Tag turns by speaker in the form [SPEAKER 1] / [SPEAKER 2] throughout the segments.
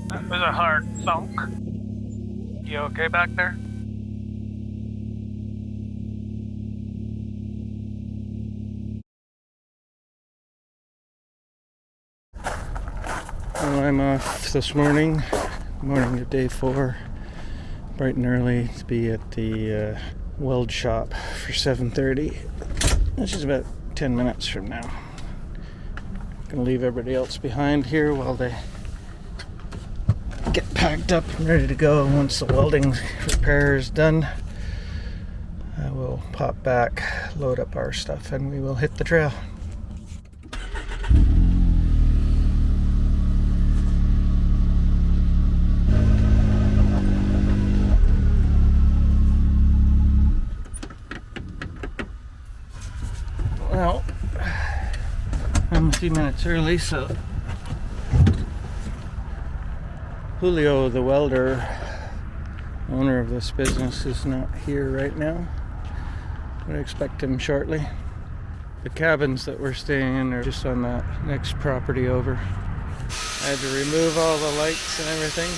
[SPEAKER 1] That was a hard thunk. You okay back there?
[SPEAKER 2] Well, I'm off this morning of day 4, bright and early to be at the Weld Shop for 7:30, which is about 10 minutes from now. Gonna leave everybody else behind here while they get packed up and ready to go. And once the welding repair is done, I will pop back, load up our stuff, and we will hit the trail. Well, I'm a few minutes early, so Julio, the welder, owner of this business, is not here right now, but I expect him shortly. The cabins that we're staying in are just on that next property over. I had to remove all the lights and everything.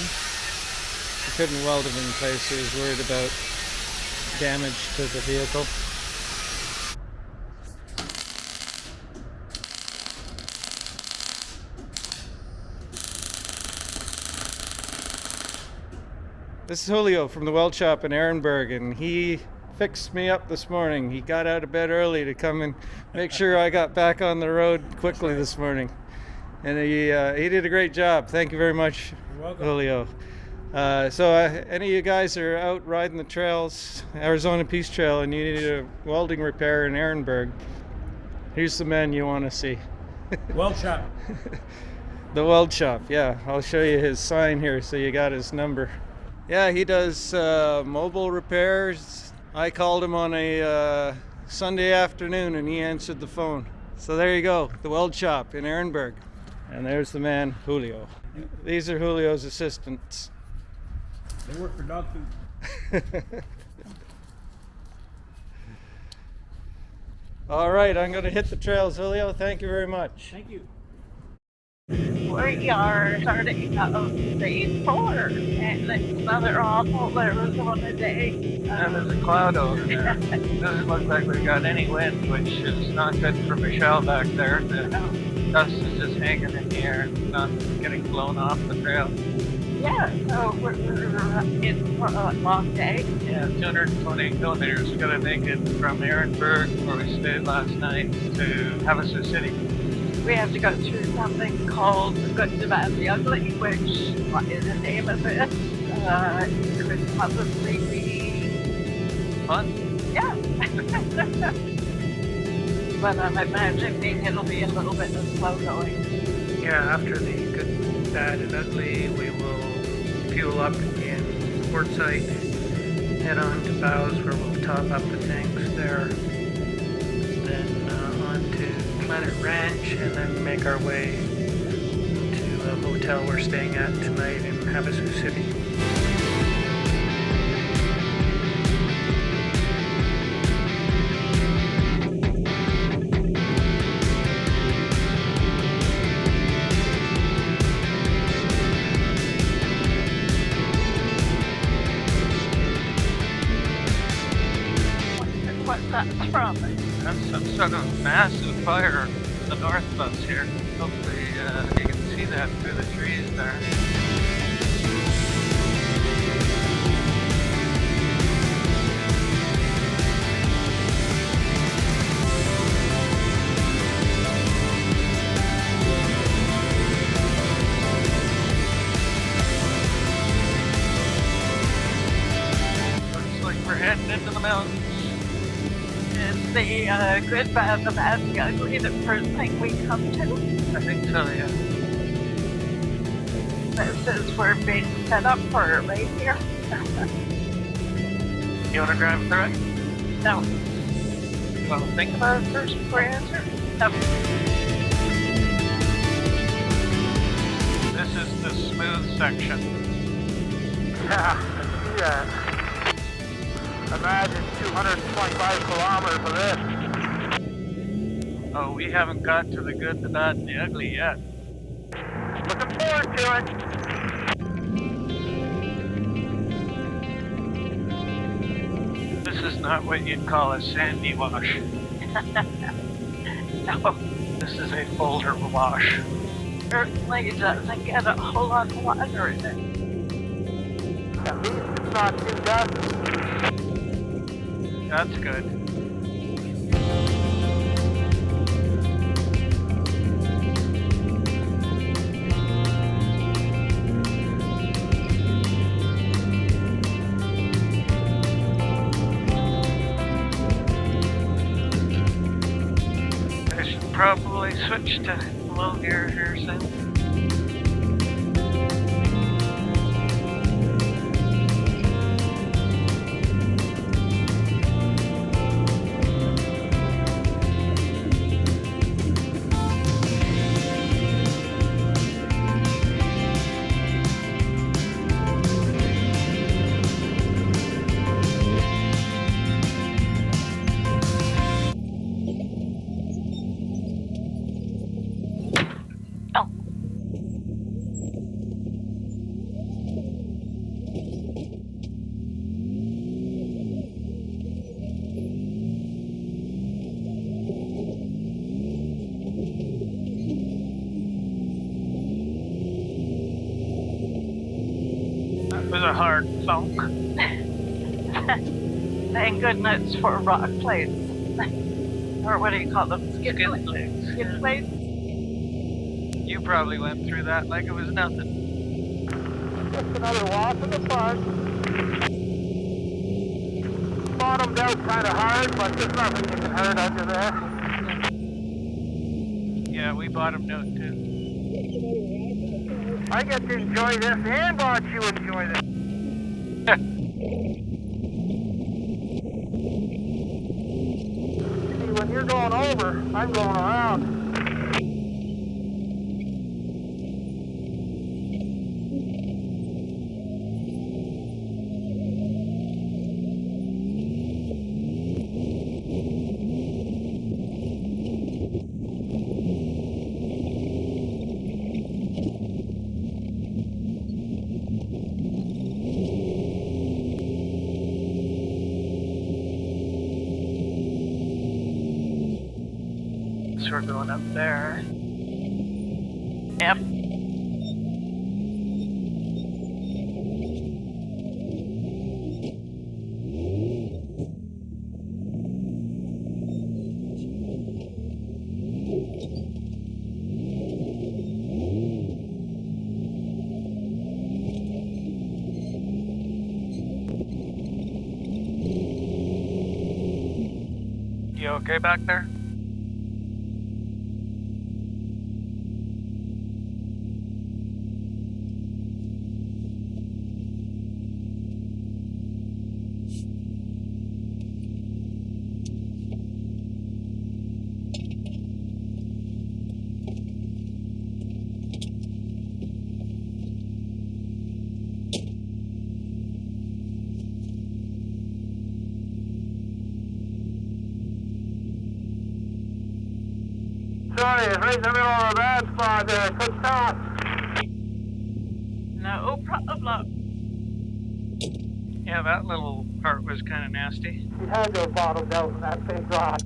[SPEAKER 2] I couldn't weld them in place. I was worried about damage to the vehicle. This is Julio from the Weld Shop in Ehrenberg, and he fixed me up this morning. He got out of bed early to come and make sure I got back on the road quickly this morning. And he did a great job. Thank you very much, Julio. So any of you guys are out riding the trails, Arizona Peace Trail, and you need a welding repair in Ehrenberg, here's the man you want to see.
[SPEAKER 3] Weld Shop.
[SPEAKER 2] The Weld Shop, yeah. I'll show you his sign here so you got his number. Yeah, he does mobile repairs. I called him on a Sunday afternoon and he answered the phone. So there you go, the Weld Shop in Ehrenberg. And there's the man, Julio. These are Julio's assistants.
[SPEAKER 3] They work for dog food.
[SPEAKER 2] All right, I'm going to hit the trails, Julio. Thank you very much.
[SPEAKER 3] Thank you.
[SPEAKER 4] We are starting out day 4, and it's another awful Arizona day.
[SPEAKER 1] And there's a cloud over there. Doesn't look like we've got any wind, which is not good for Michel back there. The dust is just hanging in the air and not getting blown off the trail.
[SPEAKER 4] Yeah, so we're in for a long day.
[SPEAKER 1] Yeah, 220 kilometers. We gotta make it from Ehrenberg, where we stayed last night, to Havasu City.
[SPEAKER 4] We have to go through something called the Good, the Bad, the Ugly, which is the name of it. It could possibly be
[SPEAKER 1] Fun.
[SPEAKER 4] yeah. But I'm imagining it'll be a little bit of slow going.
[SPEAKER 5] Yeah, after the Good, Bad, and Ugly, we will fuel up in Quartzsite, head on to Bouse, where we'll top up the tanks there, then on to Planet Ranch, and then make our way to a hotel we're staying at tonight in Havasu City.
[SPEAKER 4] What's that from?
[SPEAKER 1] That's some sort of massive fire in the north of us here. Hopefully you can see that through the trees there. Looks like we're heading into the mountains.
[SPEAKER 4] Is the Good, Bad, the Bad, the Ugly the first thing we come to?
[SPEAKER 1] I think so, yeah.
[SPEAKER 4] This is we're being set up for right here.
[SPEAKER 1] You want to drive through it?
[SPEAKER 4] No,
[SPEAKER 1] You want to think about it first before you answer?
[SPEAKER 4] no.
[SPEAKER 1] This is the smooth section.
[SPEAKER 6] Yeah, I see that. Imagine 225 kilometers of this.
[SPEAKER 1] Oh, we haven't got to the good, the bad, and the ugly yet.
[SPEAKER 6] Looking forward to it.
[SPEAKER 1] not what you'd call a sandy wash.
[SPEAKER 4] No,
[SPEAKER 1] This is a boulder wash.
[SPEAKER 4] certainly doesn't get a whole lot of water in it.
[SPEAKER 6] At least it's not too dusty.
[SPEAKER 1] That's good. I should probably switch to low gear here soon. That was a hard thunk.
[SPEAKER 4] Thank goodness for rock plates. Or what do you call them? Skid plates. Skid plates?
[SPEAKER 1] You probably went through that like it was nothing.
[SPEAKER 6] Just another walk in the park. Bottomed out kind of hard, but there's nothing you can hurt under there.
[SPEAKER 1] Yeah, we bottomed out too.
[SPEAKER 6] I get to enjoy this and watch you enjoy this. See, when you're going over, I'm going around.
[SPEAKER 1] So we're going up there.
[SPEAKER 4] Yep.
[SPEAKER 1] You okay back there?
[SPEAKER 6] Sorry, it's right in the middle of a bad spot there. I couldn't tell.
[SPEAKER 4] No problem.
[SPEAKER 1] Yeah, that little part was kind of nasty.
[SPEAKER 6] She had to have bottomed out in that big rock.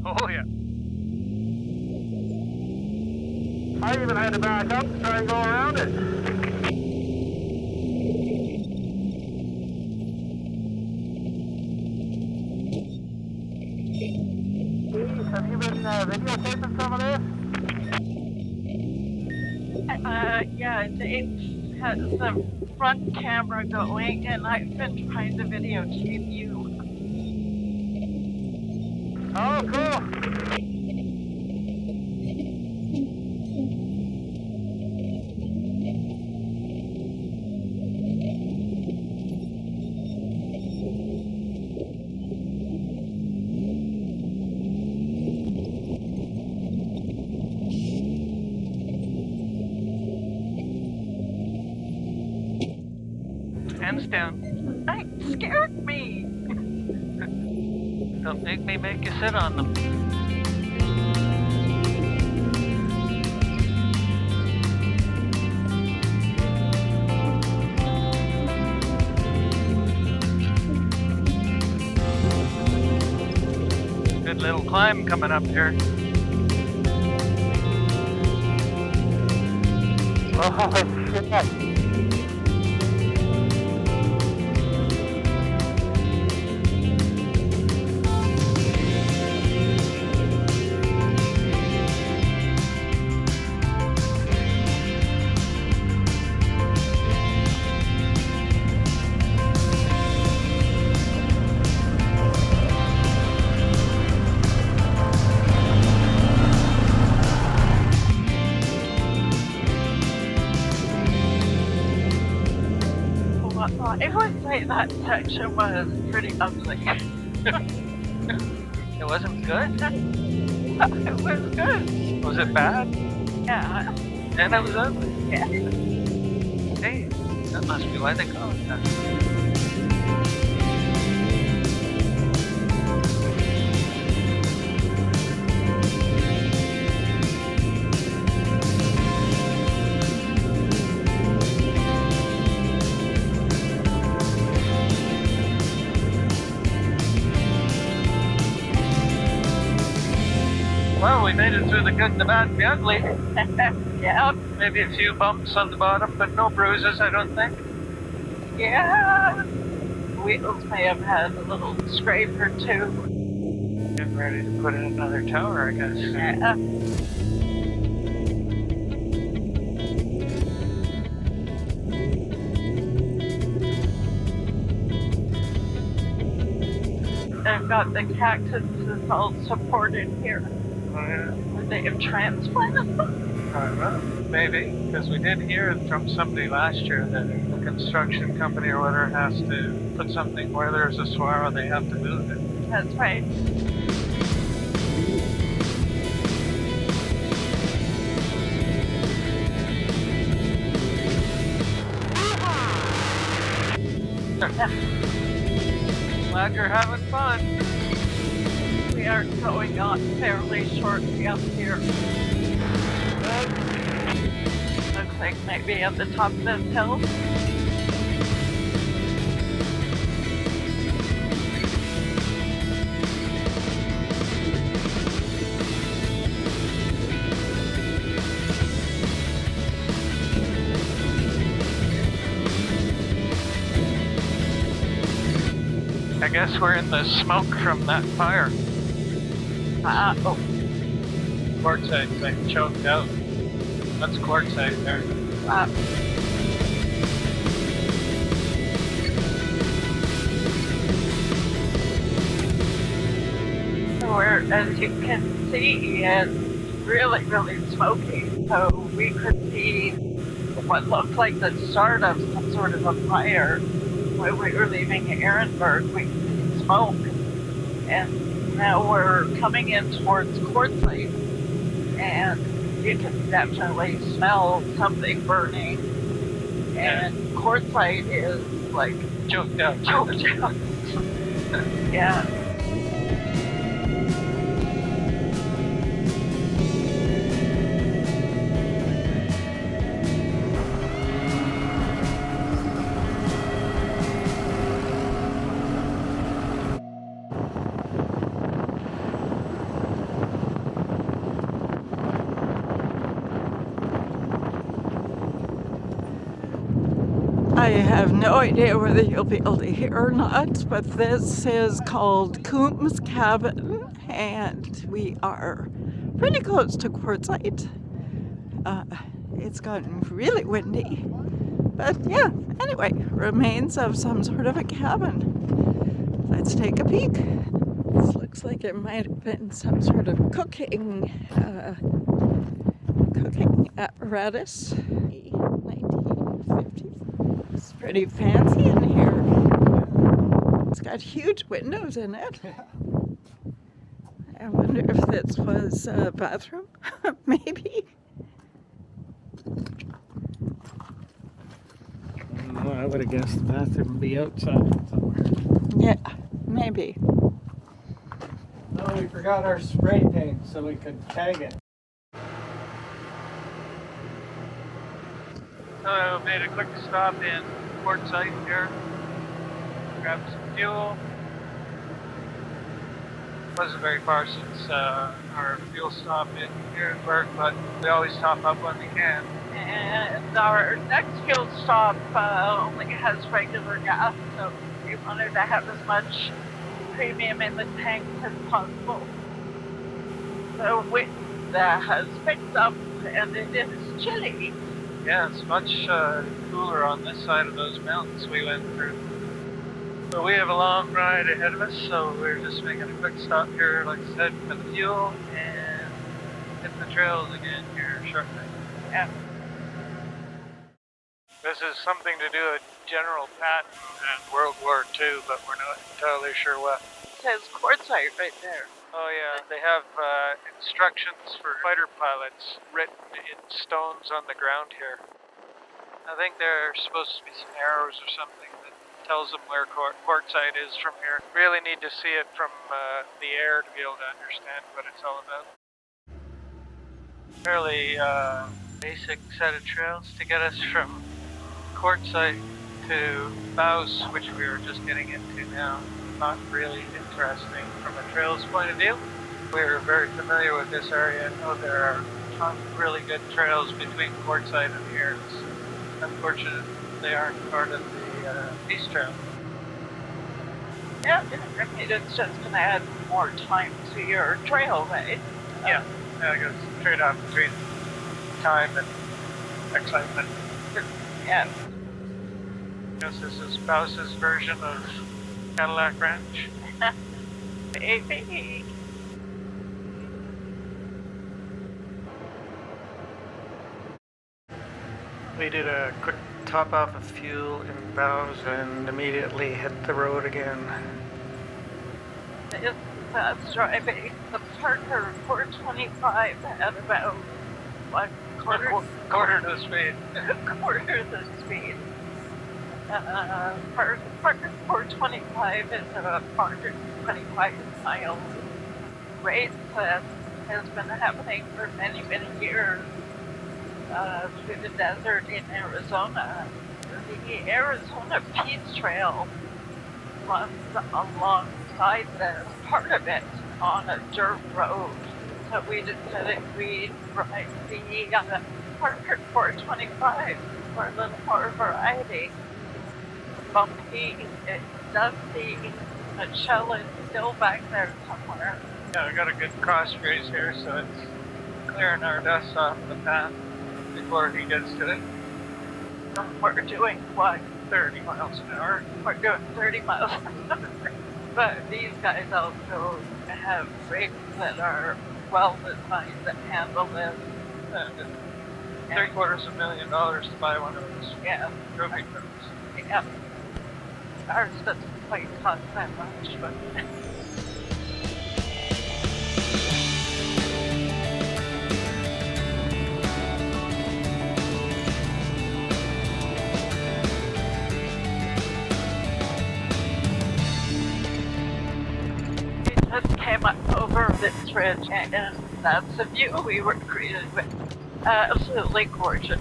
[SPEAKER 1] Oh yeah.
[SPEAKER 6] I even had to back up to try and go around it. Have you been videotaping some of this?
[SPEAKER 4] Yeah, Dave has the front camera going, and I've been trying to videotape you.
[SPEAKER 6] Oh, cool.
[SPEAKER 1] Hands down.
[SPEAKER 4] It scared me.
[SPEAKER 1] Don't make me make you sit on them. little climb coming up here.
[SPEAKER 6] Oh, shit.
[SPEAKER 4] I would say that section was pretty ugly.
[SPEAKER 1] It wasn't good?
[SPEAKER 4] It was good.
[SPEAKER 1] Was it bad?
[SPEAKER 4] Yeah.
[SPEAKER 1] And it was ugly.
[SPEAKER 4] Yeah.
[SPEAKER 1] Hey, that must be why they call it that. Well, we made it through the good, the bad, and the ugly.
[SPEAKER 4] Yeah.
[SPEAKER 1] Maybe a few bumps on the bottom, but no bruises, I don't think.
[SPEAKER 4] Yeah. Wheels may have had a little scrape or two.
[SPEAKER 1] Getting ready to put in another tower, I guess.
[SPEAKER 4] Yeah. They've got the cactuses all supported here.
[SPEAKER 1] Oh, yeah.
[SPEAKER 4] Would they have transplanted them?
[SPEAKER 1] I don't know. Maybe, because we did hear from somebody last year that the construction company or whatever has to put something where there's a swallow, they have to move it.
[SPEAKER 4] That's right.
[SPEAKER 1] Glad you're having fun.
[SPEAKER 4] We are going on fairly shortly up here. Looks like maybe at the top of this hill.
[SPEAKER 1] I guess we're in the smoke from that fire.
[SPEAKER 4] Oh,
[SPEAKER 1] Quartzsite like choked out. That's quartzsite there.
[SPEAKER 4] where, as you can see, it's really, really smoky. So we could see what looked like the start of some sort of a fire. When we were leaving Ehrenberg, we could see smoke. And now we're coming in towards Quartzsite, and you can definitely smell something burning. And Quartzsite is like
[SPEAKER 1] Choked out.
[SPEAKER 4] choked out. Yeah. I have no idea whether you'll be able to hear or not, but this is called Coomb's Cabin, and we are pretty close to Quartzsite. It's gotten really windy, but yeah, anyway, remains of some sort of a cabin. Let's take a peek. This looks like it might have been some sort of cooking apparatus. 1950. It's pretty fancy in here. It's got huge windows in it. I wonder if this was a bathroom, maybe.
[SPEAKER 2] Well, I would have guessed the bathroom would be outside somewhere.
[SPEAKER 4] Yeah, maybe.
[SPEAKER 2] Oh, we forgot our spray paint so we could tag it.
[SPEAKER 1] So made a quick stop in Quartzsite here. Grabbed some fuel. Wasn't very far since our fuel stop in Ehrenberg, but we always top up when we can.
[SPEAKER 4] And our next fuel stop only has regular gas, so we wanted to have as much premium in the tank as possible. The wind has picked up and it is chilly.
[SPEAKER 1] Yeah, it's much cooler on this side of those mountains we went through. But we have a long ride ahead of us, so we're just making a quick stop here, like I said, for the fuel and hit the trails again here shortly.
[SPEAKER 4] Yeah.
[SPEAKER 1] This is something to do with General Patton and World War II, but we're not entirely sure what.
[SPEAKER 4] It says Quartzsite right there.
[SPEAKER 1] Oh yeah, they have instructions for fighter pilots written in stones on the ground here. I think there's supposed to be some arrows or something that tells them where Quartzsite is from here. Really need to see it from the air to be able to understand what it's all about. Fairly basic set of trails to get us from Quartzsite to Bouse, which we were just getting into now. Not really interesting from a trails point of view. We're very familiar with this area and know there are tons of really good trails between Quartzsite and here. It's unfortunate they aren't part of the Peace Trail.
[SPEAKER 4] Yeah, I mean, it's just going to add more time to your trail, right?
[SPEAKER 1] Yeah, I guess trade-off between time and excitement.
[SPEAKER 4] Yeah.
[SPEAKER 1] I guess this is Bouse's version of Cadillac Ranch.
[SPEAKER 4] Maybe.
[SPEAKER 5] We did a quick top off of fuel in Bouse and immediately hit the road again.
[SPEAKER 4] It's fast driving. The Parker 425 at about, what, quarter
[SPEAKER 1] Quarter to speed.
[SPEAKER 4] quarter the speed. Parker 425 is a 425 mile race that has been happening for many, many years through the desert in Arizona. The Arizona Peace Trail runs alongside this, part of it on a dirt road. So we decided we'd ride the Parker 425 for a little more variety. Bumpy, it's dusty. Michel is still back there somewhere.
[SPEAKER 1] Yeah, we got a good cross graze here, so it's clearing our dust off the path before he gets to it.
[SPEAKER 4] We're doing what?
[SPEAKER 1] 30 miles an hour.
[SPEAKER 4] We're doing 30 miles an hour. But these guys also have rigs that are well designed to handle this.
[SPEAKER 1] $750,000 to buy one of those
[SPEAKER 4] Yeah.
[SPEAKER 1] trophy trucks.
[SPEAKER 4] Yeah. Ours doesn't quite cost that much, but. We just came up over this ridge, and that's the view we were greeted with. Absolutely gorgeous.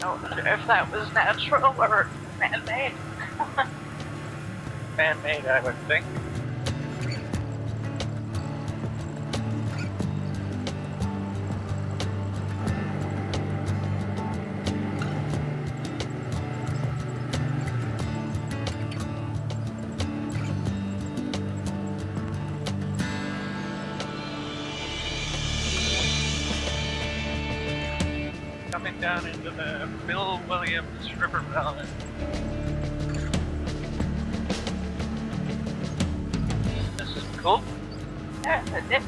[SPEAKER 4] I wonder if that was natural or man-made.
[SPEAKER 1] Man-made, I would think. Coming down into the Bill Williams River Valley. This is cool.
[SPEAKER 4] Yeah, it is.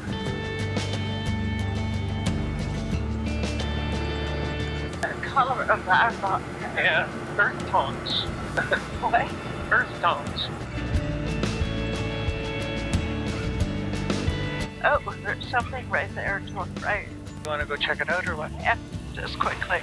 [SPEAKER 4] The color of that rock.
[SPEAKER 1] Yeah, earth tones.
[SPEAKER 4] What?
[SPEAKER 1] Earth tones.
[SPEAKER 4] Oh, there's something right there to the right.
[SPEAKER 1] You want to go check it out or what?
[SPEAKER 4] Yeah, just quickly.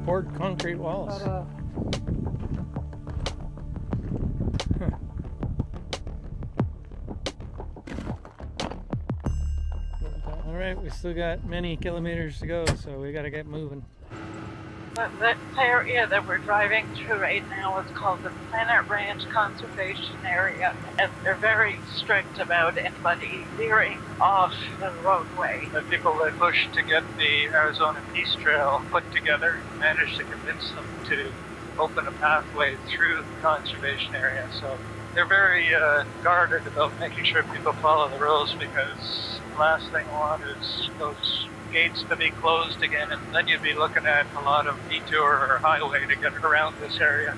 [SPEAKER 2] Poured concrete walls. Huh. right, we still got many kilometers to go, so we gotta get moving.
[SPEAKER 4] But this area that we're driving through right now is called the Planet Ranch Conservation Area, and they're very strict about anybody veering off the roadway.
[SPEAKER 1] The people that pushed to get the Arizona Peace Trail put together managed to convince them to open a pathway through the conservation area. So they're very guarded about making sure people follow the rules, because the last thing we want is those gates to be closed again, and then you'd be looking at a lot of detour or highway to get around this area.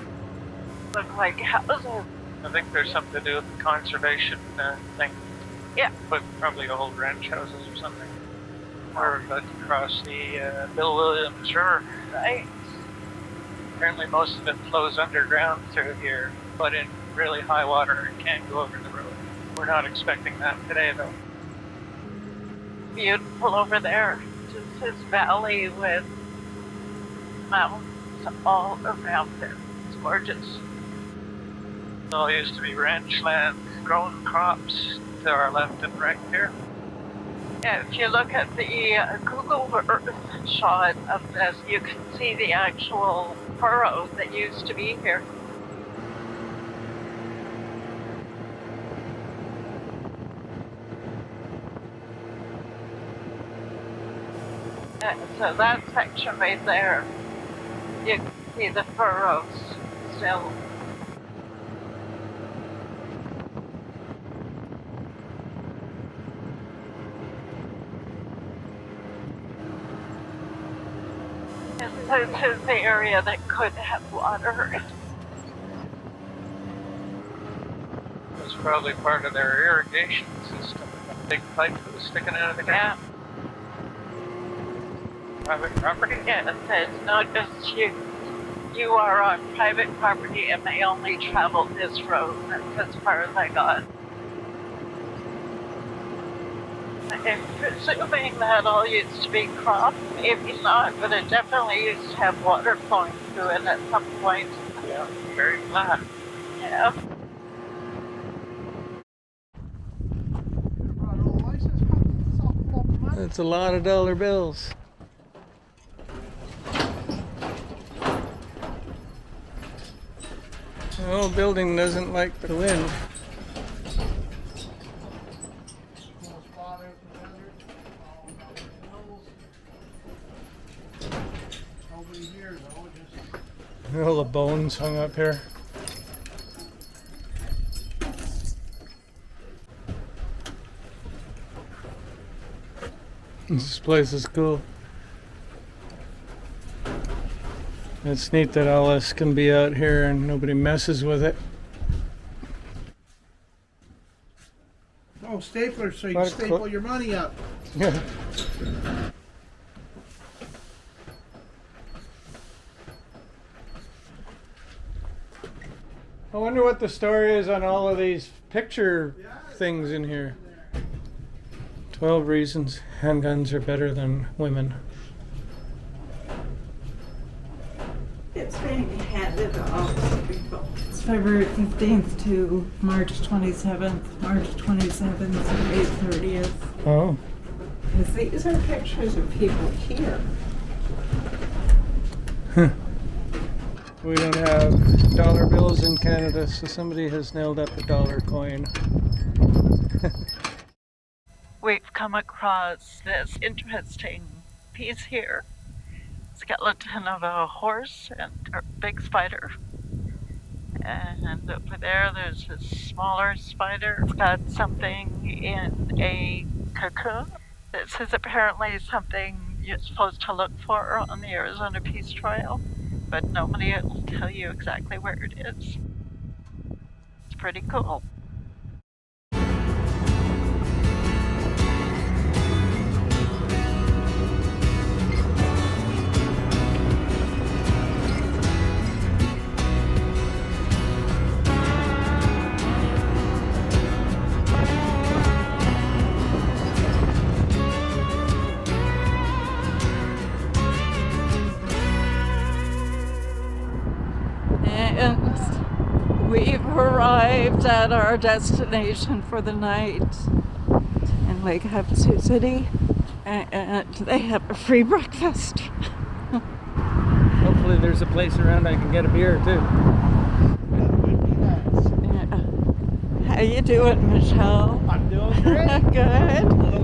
[SPEAKER 4] Look like houses.
[SPEAKER 1] I think there's something to do with the conservation thing.
[SPEAKER 4] Yeah.
[SPEAKER 1] But probably old ranch houses or something. We're about to cross the Bill Williams River.
[SPEAKER 4] Right.
[SPEAKER 1] Apparently most of it flows underground through here, but in really high water it can go over the road. We're not expecting that today though.
[SPEAKER 4] Beautiful over there. Just this valley with mountains all around it. It's gorgeous.
[SPEAKER 1] It all used to be ranch land, growing crops to our left and right here.
[SPEAKER 4] Yeah, if you look at the Google Earth shot of this, you can see the actual furrows that used to be here. So that section right there, you can see the furrows still. And this is the area that could have water.
[SPEAKER 1] It was probably part of their irrigation system. A big pipe that was sticking out of the ground.
[SPEAKER 4] Yeah.
[SPEAKER 1] Private property?
[SPEAKER 4] Yeah, it's not just you. You are on private property and they only travel this road. That's as far as I got. I'm presuming that all used to be crops. Maybe not, but it definitely used to have water flowing through it at some point.
[SPEAKER 1] Yeah, very flat.
[SPEAKER 4] Yeah.
[SPEAKER 2] That's a lot of dollar bills. The whole building doesn't like the wind. All the bones hung up here. This place is cool. It's neat that all this can be out here and nobody messes with it.
[SPEAKER 3] Oh, staplers so you
[SPEAKER 2] What
[SPEAKER 3] can
[SPEAKER 2] a
[SPEAKER 3] staple your money up.
[SPEAKER 2] Yeah. I wonder what the story is on all of these picture things in here. 12 reasons handguns are better than women.
[SPEAKER 7] It's being handed off to people. It's February 15th to March 27th, March 27th to May 30th.
[SPEAKER 2] Oh.
[SPEAKER 7] Because these are pictures of people here.
[SPEAKER 2] We don't have dollar bills in Canada, so somebody has nailed up a dollar coin.
[SPEAKER 4] We've come across this interesting piece here. Skeleton of a horse and a big spider. And over there's a smaller spider. It's got something in a cocoon. This is apparently something you're supposed to look for on the Arizona Peace Trail, but nobody will tell you exactly where it is. It's pretty cool. And we've arrived at our destination for the night in Lake Havasu City.
[SPEAKER 7] And they have a free breakfast.
[SPEAKER 2] Hopefully there's a place around I can get a beer too.
[SPEAKER 7] Yeah. How you doing, Michelle?
[SPEAKER 3] I'm doing great.
[SPEAKER 7] Good.
[SPEAKER 3] A little